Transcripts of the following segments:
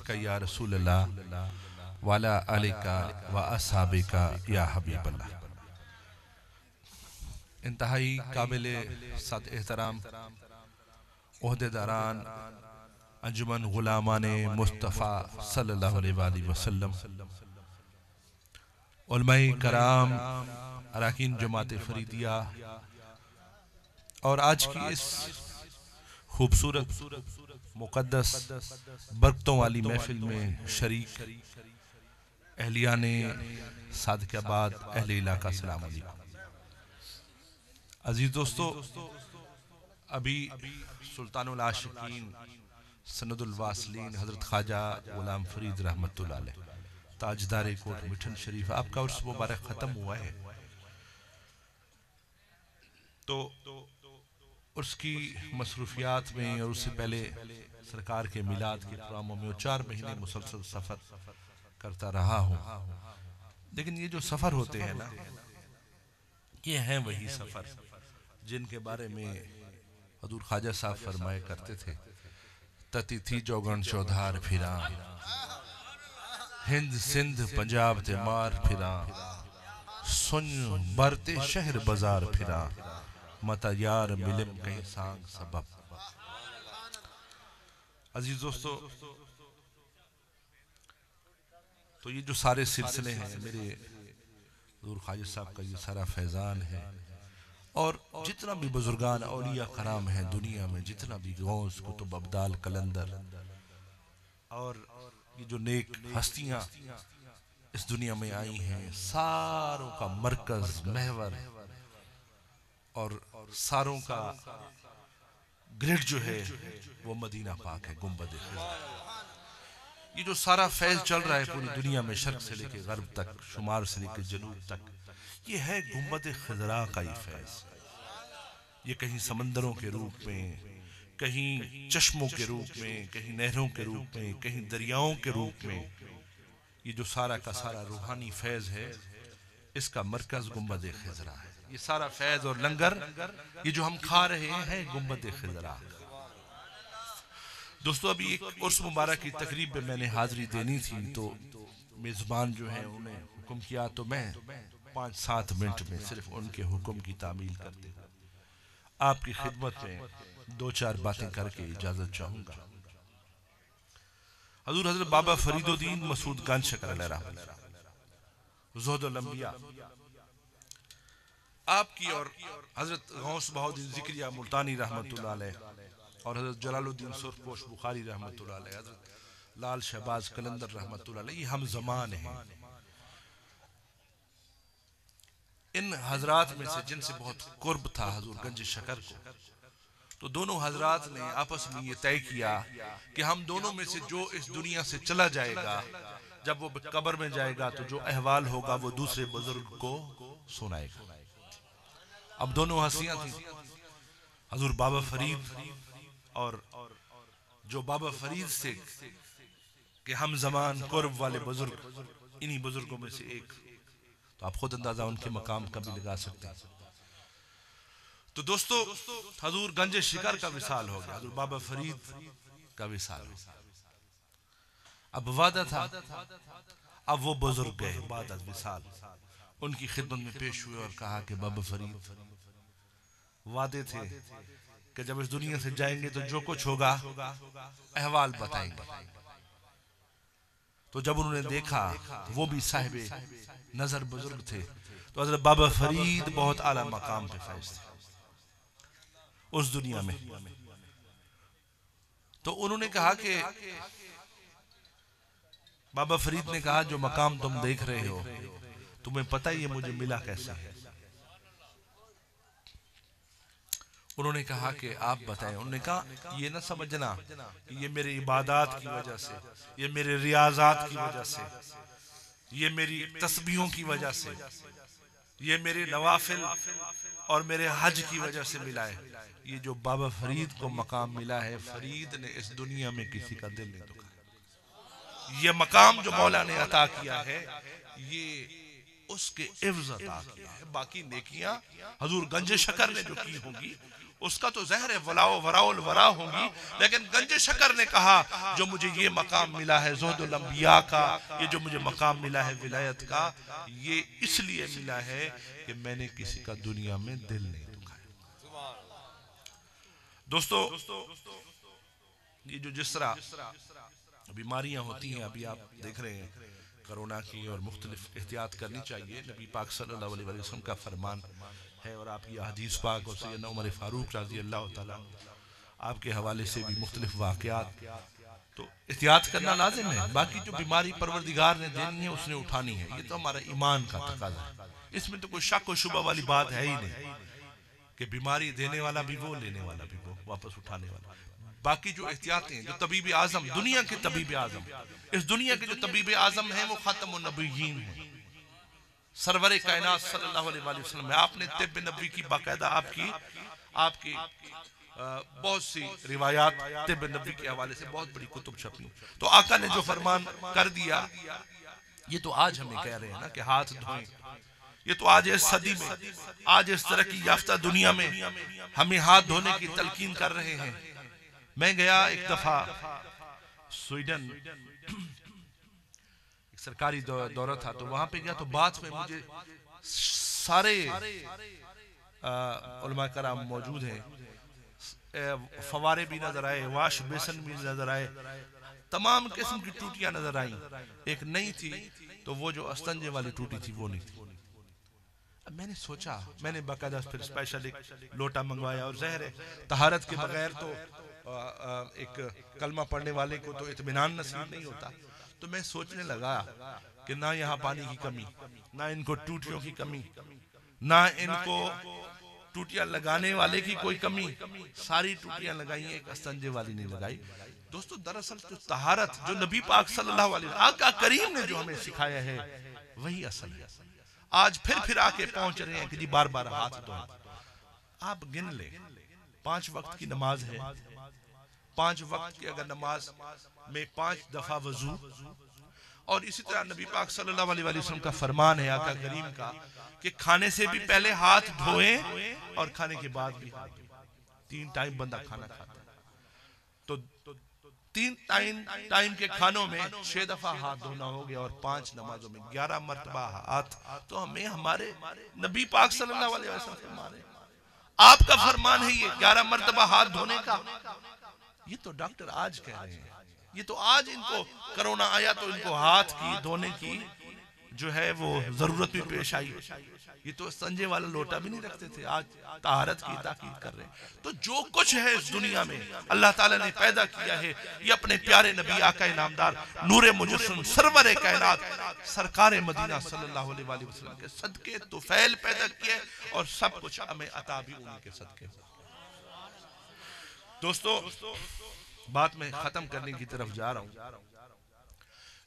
علیکہ یا رسول اللہ وعلا علیکہ و اصحابکہ یا حبیب اللہ۔ انتہائی قابل صد احترام عہدیداران انجمن غلامان مصطفیٰ صلی اللہ علیہ وآلہ وسلم، علماء کرام، اراکین جماعت فریدیہ، اور آج کی اس خوبصورت مقدس برکتوں والی محفل میں شریک اہلیان صادق آباد، اہل علاقہ، السلام علیکم۔ عزیز دوستو، ابھی سلطان العاشقین سند الواصلین حضرت خواجہ غلام فرید رحمت اللہ علیہ تاجدار کوٹ مٹھن شریف، آپ کا عرس مبارک ختم ہوا ہے، تو عرس کی مصروفیات میں اور اس سے پہلے سرکار کے میلاد کے پروگراموں میں 4 مہینے مسلسل سفر کرتا رہا ہوں، لیکن یہ جو سفر ہوتے ہیں نا، یہ ہیں وہی سفر جن کے بارے میں حضور خواجہ صاحب فرمائے کرتے تھے، تتی تھی جوگن چودھار پھراں، ہند سندھ پنجاب تے مار پھراں، سن برتے شہر بازار پھراں، متا یار ملم کہیں سانگ سبب۔ عزیز دوستو، تو یہ جو سارے سلسلے ہیں میرے حضور خواجہ صاحب کا یہ سارا فیضان ہے، اور جتنا بھی بزرگان اولیاء کرام ہیں دنیا میں، جتنا بھی غوث کتب ابدال کلندر اور یہ جو نیک ہستیاں اس دنیا میں آئی ہیں، ساروں کا مرکز، محور اور ساروں کا گرڈ جو ہے وہ مدینہ پاک ہے، گنبد خضرا۔ یہ جو سارا فیض چل رہا ہے پوری دنیا میں، شرق سے لے کے غرب تک، شمال سے لے کے جنوب تک، یہ ہے گنبد خضرا کا ہی فیض۔ یہ کہیں سمندروں کے روپ میں، کہیں چشموں کے روپ میں، کہیں نہروں کے روپ میں، کہیں دریاؤں کے روپ میں، یہ جو سارا کا سارا روحانی فیض ہے، اس کا مرکز گنبد خضرا ہے۔ یہ سارا فیض اور لنگر یہ جو ہم کھا رہے ہیں گنبد خضرا۔ دوستو، ابھی ایک عرس مبارک کی تقریب میں میں نے حاضری دینی تھی، تو میزبان جو ہیں انہیں حکم کیا، تو میں 5-7 منٹ میں صرف ان کے حکم کی تعمیل کرتے ہیں آپ کی خدمت میں 2-4 باتیں کر کے اجازت چاہوں گا۔ حضور حضرت بابا فرید الدین مسعود گنج شکر علیہ رحمۃ، زہد الانبیاء، آپ کی اور حضرت غوث بہاؤالدین ذکریہ ملتانی رحمت اللہ علیہ، اور حضرت جلال الدین سرخپوش بخاری رحمت اللہ علیہ، حضرت لال شہباز قلندر رحمت اللہ علیہ، یہ ہم زمان ہیں۔ ان حضرات میں سے جن سے بہت قرب تھا حضور گنج شکر کو، تو دونوں حضرات نے آپس میں یہ طے کیا کہ ہم دونوں میں سے جو اس دنیا سے چلا جائے گا، جب وہ قبر میں جائے گا تو جو احوال ہوگا وہ دوسرے بزرگ کو سنائے گا۔ اب دونوں ہستیاں تھیں، حضور بابا فرید اور جو بابا فرید سے کہ ہم زمان قرب والے بزرگ، انہی بزرگوں میں سے ایک، تو آپ خود اندازہ ان کے مقام کا بھی لگا سکتے ہیں۔ تو دوستو، حضور گنج شکر کا وصال ہو گیا، حضور بابا فرید کا وصال ہو گیا۔ اب وعدہ تھا، اب وہ بزرگ گئے بعد از وصال، ان کی خدمت میں پیش ہوئے اور کہا کہ بابا فرید وعدے تھے کہ جب اس دنیا سے جائیں گے تو جو کچھ ہوگا احوال بتائیں گے۔ تو جب انہوں نے دیکھا وہ بھی صاحب نظر بزرگ تھے، تو حضرت بابا فرید بہت اعلیٰ مقام پہ فائز تھے اس دنیا میں۔ تو انہوں نے کہا کہ بابا فرید نے کہا جو مقام تم دیکھ رہے ہو تمہیں پتہ یہ مجھے ملا کیسے ہے؟ انہوں نے کہا کہ آپ بتائیں۔ انہوں نے کہا یہ نہ سمجھنا کہ یہ میری عبادات کی وجہ سے، یہ میرے ریاضات کی وجہ سے، یہ میری تسبیحوں کی وجہ سے، یہ میرے نوافل اور میرے حج کی وجہ سے ملا ہے۔ یہ جو بابا فرید کو مقام ملا ہے، فرید نے اس دنیا میں کسی کا دل نہیں دکھایا۔ یہ مقام جو مولا نے عطا کیا ہے، یہ اس کے عوض عطا کیا ہے. باقی نیکیاں حضور گنج شکر نے جو کی ہوں گی اس کا تو ظاہر ہے ولاء وراء الورا ہوں گی، لیکن گنج شکر نے کہا جو مجھے یہ مقام ملا ہے زہد الانبیاء کا، یہ جو مجھے مقام ملا ہے ولایت کا، یہ اس لیے ملا ہے کہ میں نے کسی کا دنیا میں دل نہیں دکھایا. دوستو یہ جو جس طرح بیماریاں ہوتی ہیں، ابھی آپ دیکھ رہے ہیں کرونا کی، اور مختلف احتیاط کرنی چاہیے. نبی پاک صلی اللہ علیہ وسلم کا فرمان ہے، اور آپ کی حدیث پاک اور سیدنا عمر فاروق رضی اللہ تعالیٰ آپ کے حوالے سے بھی مختلف واقعات، تو احتیاط کرنا لازم ہے. باقی جو بیماری پروردگار نے دینی ہے اس نے اٹھانی ہے، یہ تو ہمارا ایمان کا تقاضا ہے. اس میں تو کوئی شک و شبہ والی بات ہے ہی نہیں کہ بیماری دینے والا بھی وہ، لینے والا بھی وہ، واپس اٹھانے والا. باقی جو احتیاطیں جو طبیب اعظم، دنیا کے طبیب اعظم، اس دنیا کے جو طبیب اعظم ہیں وہ خاتم النبیین ہیں، سرور کائنات صلی اللہ علیہ وآلہ وسلم ہے. آپ نے طب نبوی کی باقاعدہ آپ کی بہت سی روایات طب نبوی کے حوالے سے بہت بڑی کتب چھپی. تو آقا نے جو فرمان کر دیا، یہ تو آج ہمیں کہہ رہے ہیں نا کہ ہاتھ دھوئیں. یہ تو آج اس صدی میں، آج اس ترقی یافتہ دنیا میں ہمیں ہاتھ دھونے کی تلقین کر رہے ہیں. میں گیا ایک دفعہ سویڈن، ایک سرکاری دورہ تھا، تو وہاں پہ گیا تو بات میں مجھے سارے علماء کرام موجود ہیں، فوارے بھی نظر آئے، واش بیسن بھی نظر آئے، تمام قسم کی ٹوٹیاں نظر آئیں. ایک نہیں تھی تو وہ جو استنجے والی ٹوٹی تھی وہ نہیں تھی. اب میں نے سوچا، میں نے باقاعدہ پھر اسپیشل ایک لوٹا منگوایا، اور ظاہر ہے طہارت کے بغیر تو ایک کلمہ پڑھنے والے کو تو اطمینان نصیب نہیں ہوتا. تو میں سوچنے لگا کہ نہ یہاں پانی کی کمی، نہ ان کو ٹوٹیوں کی کمی، نہ ان کو ٹوٹیاں لگانے والے کی کوئی کمی، ساری ٹوٹیاں لگائی ہیں، ایک استنجے والی نہیں لگائی. دوستو دراصل جو طہارت جو نبی پاک صلی اللہ علیہ وسلم آقا کریم نے جو ہمیں سکھایا ہے وہی اصل ہے. آج پھر آ کے پہنچ رہے ہیں کہ جی بار بار ہاتھ دھوئیں. آپ گن لیں 5 وقت کی نماز ہے، 5 وقت کی اگر نماز میں 5 دفعہ وضو، اور اسی طرح نبی پاک صلی اللہ علیہ وسلم کا فرمان ہے آقا کریم کا کہ کھانے سے بھی پہلے ہاتھ دھوئیں اور کھانے کے بعد بھی ہاتھ دھوئیں. 3 ٹائم بندہ کھانا کھاتا ہے، تو 3 ٹائم کے کھانوں میں 6 دفعہ ہاتھ دھونا ہو گیا، اور 5 نمازوں میں 11 مرتبہ ہاتھ. تو ہمیں ہمارے نبی پاک صلی اللہ علیہ وسلم فرمان ہے، آپ کا فرمان ہے یہ 11 مرتبہ ہاتھ دھونے کا. یہ تو ڈاکٹر آج کہہ رہے ہیں، یہ تو آج ان کو کرونا آیا تو ان کو ہاتھ کی دھونے کی جو ہے وہ ضرورت بھی پیش آئی. یہ تو سنجے والا لوٹا بھی نہیں رکھتے تھے، آج طہارت کی تاکید کر رہے ہیں. تو جو کچھ ہے اس دنیا میں اللہ تعالیٰ نے پیدا کیا ہے، یہ اپنے پیارے نبی آقا انعامدار نور مجسم سرور کائنات سرکار مدینہ صلی اللہ علیہ وآلہ وسلم کے صدقے طفیل پیدا کیا ہے، اور سب کچھ ہمیں عطا بھی انہی کے صدقے. دوستو بات میں ختم کرنے کی طرف جا رہا ہوں.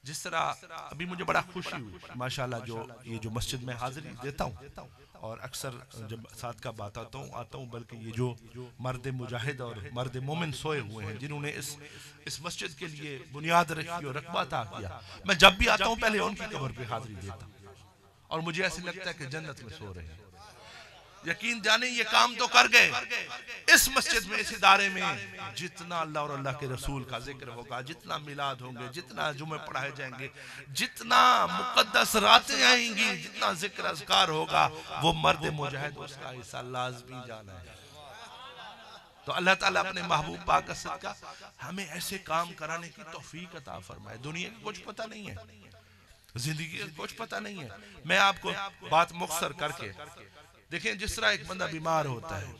جس طرح ابھی مجھے بڑا خوشی ہوئی ماشاءاللہ، یہ جو مسجد میں حاضری دیتا ہوں، اور اکثر جب ساتھ کا بات آتا ہوں، بلکہ یہ جو مرد مجاہد اور مرد مومن سوئے ہوئے ہیں جنہوں نے اس مسجد کے لیے بنیاد رکھی اور رقبہ عطا کیا، میں جب بھی آتا ہوں پہلے ان کی قبر پہ حاضری دیتا ہوں، اور مجھے ایسے لگتا ہے کہ جنت میں سو رہے ہیں. یقین جانیں یہ کام تو کر گئے. اس مسجد میں، اس ادارے میں جتنا اللہ اور اللہ کے رسول کا ذکر ہوگا، جتنا میلاد ہوں گے، جتنا جمعے پڑھائے جائیں گے، جتنا مقدس راتیں آئیں گی، جتنا ذکر اذکار ہوگا، وہ مرد مجاہد اس کا حصہ لازمی جانا ہے. تو اللہ تعالیٰ اپنے محبوب پاک کا صدقہ ہمیں ایسے کام کرانے کی توفیق عطا فرمائے. دنیا کی کچھ پتہ نہیں ہے، زندگی کا کچھ پتہ نہیں ہے. میں آپ کو بات مختصر کر کے دیکھیں، جس طرح ایک بندہ بیمار ہوتا ہے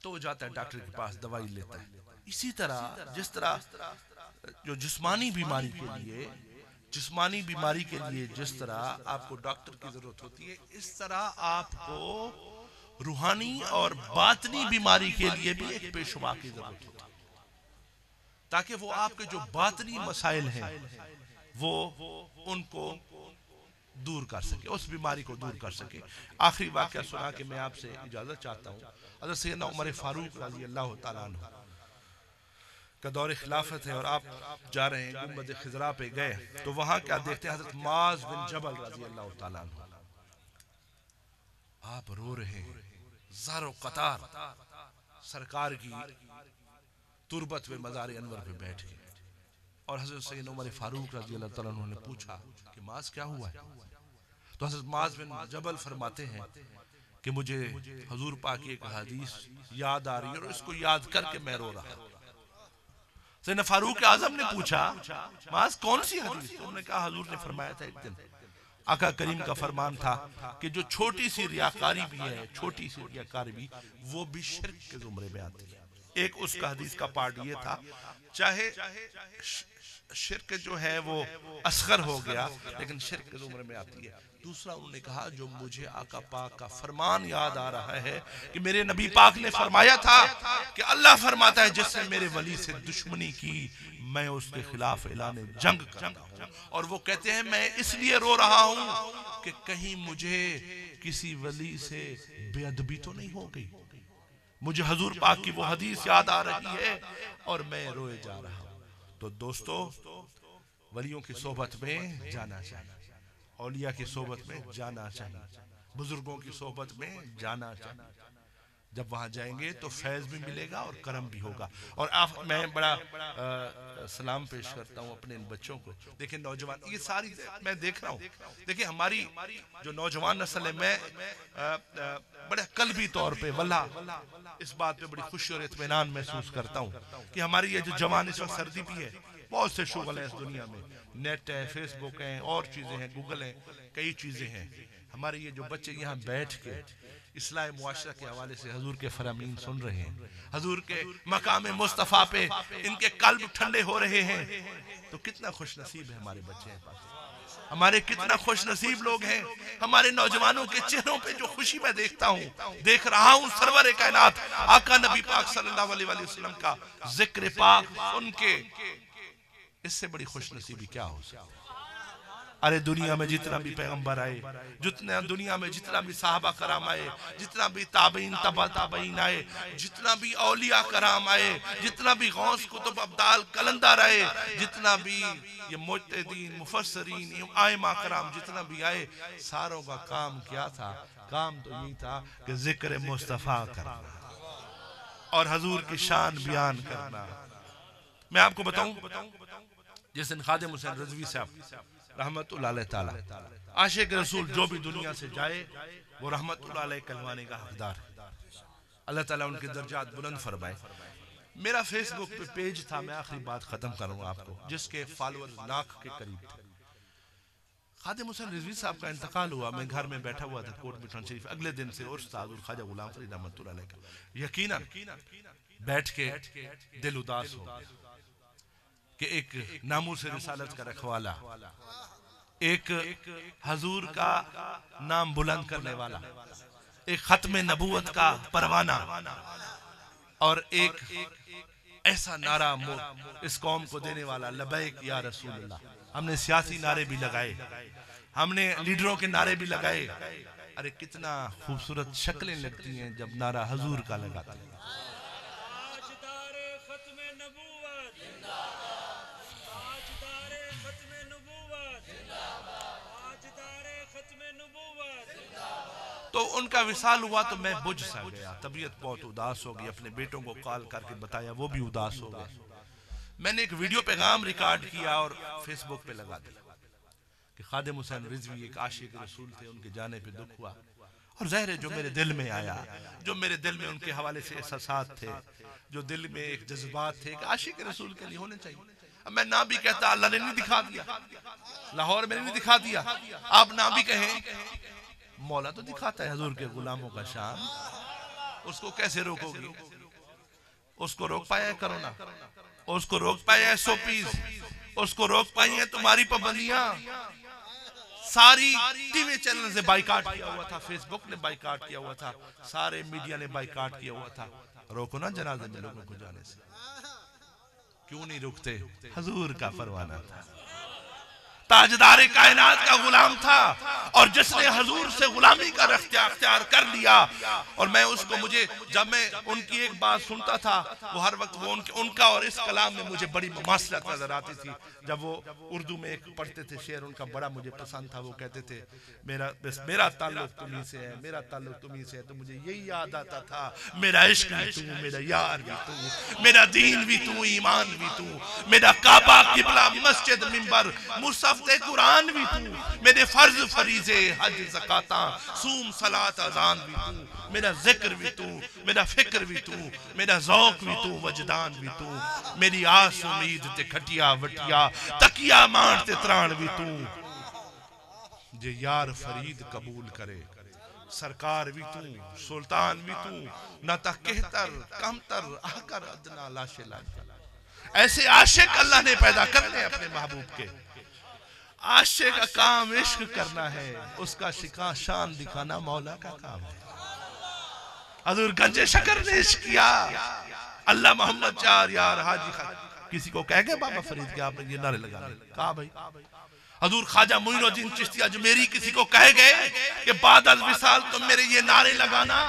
تو وہ جاتا ہے ڈاکٹر کے پاس، دوائی لیتا ہے. اسی طرح جس طرح جو جسمانی بیماری کے لیے جس طرح آپ کو ڈاکٹر کی ضرورت ہوتی ہے، اس طرح آپ کو روحانی اور باطنی بیماری کے لیے بھی ایک پیشوا کی ضرورت ہوتی ہے، تاکہ وہ آپ کے جو باطنی مسائل ہیں وہ ان کو دور کر سکے، اس بیماری کو دور کر سکے. آخری واقعہ سنا کے میں آپ سے اجازت چاہتا ہوں. حضرت سیدنا عمر فاروق رضی اللہ تعالیٰ عنہ کا دور خلافت ہے اور آپ جا رہے ہیں گنبد خضرا پہ گئے تو وہاں کیا دیکھتے ہیں حضرت معاذ بن جبل رضی اللہ تعالیٰ عنہ آپ رو رہے ہیں زار و قطار سرکار کی تربت پہ مزار انور پہ بیٹھ کے اور حضرت سید عمر فاروق رضی اللہ تعالیٰ عنہ نے پوچھا کہ معاذ کیا ہوا ہے تو حضرت معاذ بن جبل فرماتے ہیں کہ مجھے حضور پاک کی ایک حدیث یاد آ رہی ہے اور اس کو یاد کر کے میں رو رہا ہوں سیدنا فاروق اعظم نے پوچھا معاذ کون سی حدیث انہوں نے کہا حضور نے فرمایا تھا ایک دن آقا کریم کا فرمان تھا کہ جو چھوٹی سی ریاکاری بھی ہے چھوٹی سی ریاکاری بھی وہ بھی شرک کے زمرے میں آتی ہے ایک اس کا حدیث کا پارٹ یہ تھا چاہے شرک جو ہے وہ اصغر ہو گیا لیکن شرک کے زمرے میں آتی ہے دوسرا انہوں نے کہا جو مجھے آقا پاک کا فرمان یاد آ رہا ہے کہ میرے نبی پاک نے فرمایا تھا کہ اللہ فرماتا ہے جس نے میرے ولی سے دشمنی کی میں اس کے خلاف اعلان جنگ کرتا ہوں اور وہ کہتے ہیں میں اس لیے رو رہا ہوں کہ کہیں مجھے کسی ولی سے بے ادبی تو نہیں ہو گئی مجھے حضور پاک کی وہ حدیث یاد آ رہی ہے اور میں روئے جا رہا ہوں تو دوستو ولیوں کی صحبت میں جانا چاہیے اولیاء کی صحبت میں جانا چاہیے بزرگوں کی صحبت میں جانا چاہیے جب وہاں جائیں گے تو فیض بھی ملے گا اور کرم بھی ہوگا اور میں بڑا سلام پیش کرتا ہوں اپنے ان بچوں کو دیکھیں نوجوان یہ ساری میں دیکھ رہا ہوں دیکھیں ہماری جو نوجوان نسل ہے میں بڑے قلبی طور پہ واللہ اس بات پہ بڑی خوشی اور اطمینان محسوس کرتا ہوں کہ ہماری یہ جو جوان اس وقت سردی بھی ہے بہت سے شغل ہیں اس دنیا میں نیٹ ہے فیس بک ہیں اور چیزیں ہیں گوگل ہیں کئی چیزیں ہیں ہمارے یہ جو بچے یہاں بیٹھ کے اصلاح معاشرہ کے حوالے سے حضور کے فرامین سن رہے ہیں حضور کے مقام مصطفیٰ پہ ان کے قلب ٹھنڈے ہو رہے ہیں تو کتنا خوش نصیب ہے ہمارے بچے ہیں ہمارے کتنا خوش نصیب لوگ ہیں ہمارے نوجوانوں کے چہروں پہ جو خوشی میں دیکھتا ہوں دیکھ رہا ہوں سرور کائنات آقا نبی پاک صلی اللہ علیہ وسلم کا ذکر پاک سن کے اس سے بڑی خوش نصیبی کیا ہو سکتی ارے دنیا میں جتنا بھی پیغمبر آئے جتنا دنیا میں جتنا بھی صحابہ کرام آئے جتنا بھی تابعین تبع تابعین آئے جتنا بھی اولیاء کرام آئے جتنا بھی غوث کتب ابدال قلندر آئے جتنا بھی یہ مجتہدین مفسرین ائمہ کرام جتنا بھی آئے ساروں کا کام کیا تھا کام تو یہی تھا کہ ذکر مصطفیٰ کرنا اور حضور کی شان بیان کرنا میں آپ کو بتاؤں جس دن خادم حسین رضوی صاحب رحمت اللہ علیہ تعالی عاشق رسول جو بھی دنیا سے جائے وہ رحمت اللہ علیہ کہلوانے کا حقدار ہے اللہ تعالیٰ ان کے درجات بلند فرمائے میرا فیس بک پہ پیج تھا میں آخری بات ختم کروں آپ کو جس کے فالوور لاکھ کے قریب تھے خادم حسین رضوی صاحب کا انتقال ہوا میں گھر میں بیٹھا ہوا تھا کوٹ مٹھن شریف اگلے دن سے اور استاد خواجہ غلام فرید رحمت اللہ علیہ کا یقیناً بیٹھ کے دل اداس ہو کہ ایک ناموس رسالت کا رکھوالا ایک حضور کا نام بلند کرنے والا ایک ختم نبوت کا پروانہ اور ایک ایسا نعرہ اس قوم کو دینے والا لبیک یا رسول اللہ ہم نے سیاسی نعرے بھی لگائے ہم نے لیڈروں کے نعرے بھی لگائے ارے کتنا خوبصورت شکلیں لگتی ہیں جب نعرہ حضور کا لگاتے ہیں تو ان کا وصال ہوا تو میں بجھ سا گیا طبیعت بہت اداس ہو گئی اپنے بیٹوں کو کال کر کے بتایا وہ بھی اداس ہو گئے میں نے ایک ویڈیو پیغام ریکارڈ کیا اور فیس بک پہ لگا دیا کہ خادم حسین رضوی ایک عاشق رسول تھے ان کے جانے پہ دکھ ہوا اور ظاہر ہے جو میرے دل میں آیا جو میرے دل میں ان کے حوالے سے احساسات تھے جو دل میں ایک جذبات تھے کہ عاشق رسول کے لیے ہونے چاہیے اب میں نہ بھی کہتا اللہ نے نہیں دکھا دیا لاہور میں نہیں دکھا دیا آپ نہ بھی کہیں مولا تو دکھاتا ہے حضور کے غلاموں کا شان اس کو کیسے روکو گی اس کو روک پایا ہے کرونا اس کو روک پایا ہے SOPs اس کو روک پائی ہیں تمہاری پابندیاں ساری ٹی وی چینل سے بائیکاٹ کیا ہوا تھا فیس بک نے بائیکاٹ کیا ہوا تھا سارے میڈیا نے بائیکاٹ کیا ہوا تھا روکو نا جنازے میں لوگوں کو جانے سے کیوں نہیں روکتے حضور کا فرمانا تھا تاجدار کائنات کا غلام تھا، اور جس نے حضور سے غلامی کا اختیار کر لیا، اور میں اس کو جب میں ان کی ایک بات سنتا تھا، وہ ہر وقت ان کا اور اس کلام میں مجھے بڑی مماثلت نظر آتی تھی. جب وہ اردو میں ایک پڑھتے تھے شعر، ان کا بڑا مجھے پسند تھا. وہ کہتے تھے میرا تعلق تمہیں سے ہے، میرا تعلق تمہیں سے ہے. تو مجھے یہی یاد آتا تھا، میرا عشق بھی تو، میرا یار بھی تو، میرا دین بھی تو، ایمان بھی تو، میرا کعبہ قبلہ مسجد منبر مصحف قرآن بھی تو، میرے فرض فریضے حج زکاتاں صوم صلاۃ اذان بھی تو، میرا ذکر بھی تو، میرا فکر بھی تو، میرا ذوق بھی تو، وجدان بھی تو، میری آس امید تے کھٹیا وٹیا تکیا مان تے تران بھی تو. جے یار فرید قبول کرے سرکار بھی تو، سلطان بھی تو، نہ تا کہتر کمتر آکر ادنا لاشے لاجے. ایسے عاشق اللہ نے پیدا کرنے اپنے محبوب کے. عاشق کا کام عشق کرنا ہے، اس کا شان دکھانا مولا کا کام ہے. حضور گنج شکر نے عشق کیا. اللہ محمد چار یار حاجی کسی کو کہہ گئے بابا فرید کہ آپ نے یہ نعرے لگا لیں؟ کہا بھائی. حضور خواجہ معین الدین چشتی اجمیری کسی کو کہہ گئے کہ بعد از وصال تم میرے یہ نعرے لگانا؟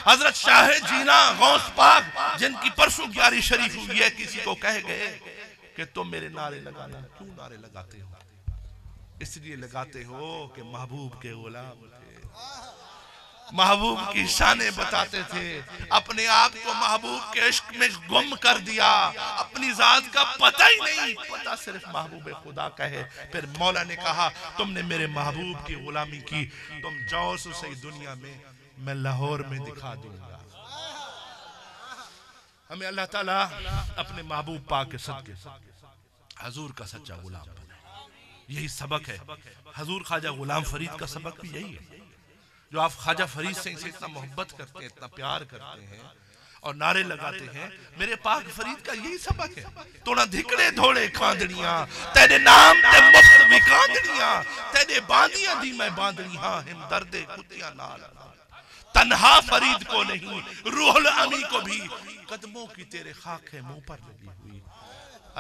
حضرت شاہ جینا غوث پاک جن کی پرسوں گیاری شریف ہوئی ہے کسی کو کہہ گئے کہ تم میرے نعرے لگانا؟ کیوں نعرے لگاتے ہو؟ اس لیے لگاتے ہو کہ محبوب کے غلام تھے، محبوب کی شانیں بتاتے تھے، اپنے آپ کو محبوب کے عشق میں گم کر دیا، اپنی ذات کا پتہ ہی نہیں، پتہ صرف محبوب خدا کا ہے. پھر مولا نے کہا تم نے میرے محبوب کی غلامی کی، تم جاؤ سو صحیح دنیا میں لاہور میں دکھا دوں گا. ہمیں اللہ تعالیٰ اپنے محبوب پاک کے صدقے حضور کا سچا غلام بنائے. یہی سبق ہے. حضور خواجہ غلام فرید کا سبق بھی یہی ہے. جو آپ خواجہ فرید سے اتنا محبت کرتے ہیں، اتنا پیار کرتے ہیں اور نعرے لگاتے ہیں، میرے پاک فرید کا یہی سبق ہے. تو نہ دھکڑے دھوڑے کھاندڑیاں تیرے نام تے مفت وکاندڑیاں، تیرے باندیاں دی میں باندڑیاں ہم درد کتیاں نال. تنہا فرید کو نہیں روح الامی کو بھی قدموں کی تیرے خاک ہے منہ پر لگی ہوئی.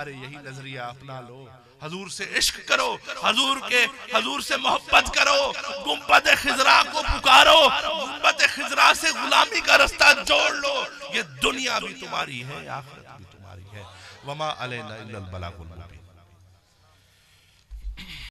ارے یہی نظریہ اپنا لو، حضور سے عشق کرو، حضور سے محبت کرو، گنبد خضرا کو پکارو، گنبد خضرا سے غلامی کا رستہ جوڑ لو. یہ دنیا بھی تمہاری ہے، آخرت بھی تمہاری ہے. وما علینا الا البلاغ المبین.